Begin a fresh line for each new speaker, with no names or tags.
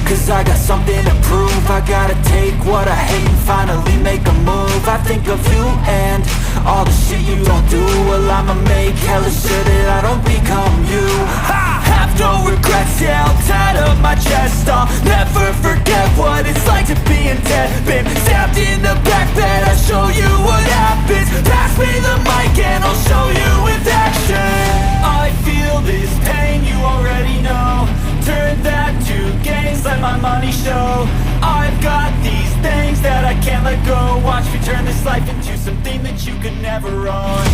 cause I got something to prove. I gotta take what I hate and finally make a move. I think of you and all the shit you don't do. Well, I'ma make hella sure that I don't become you. I have no regrets, yeah, I'll tattle my chest. I'll never forget what it's like to be in debt. Been stabbed in the back bed, I'll show you what happens. Pass me the mic and I'll show you with action. I feel this pain, you already know. Turn that to gains, let my money show. I've got these things that I can't let go. Watch me turn this life into something that you could never own.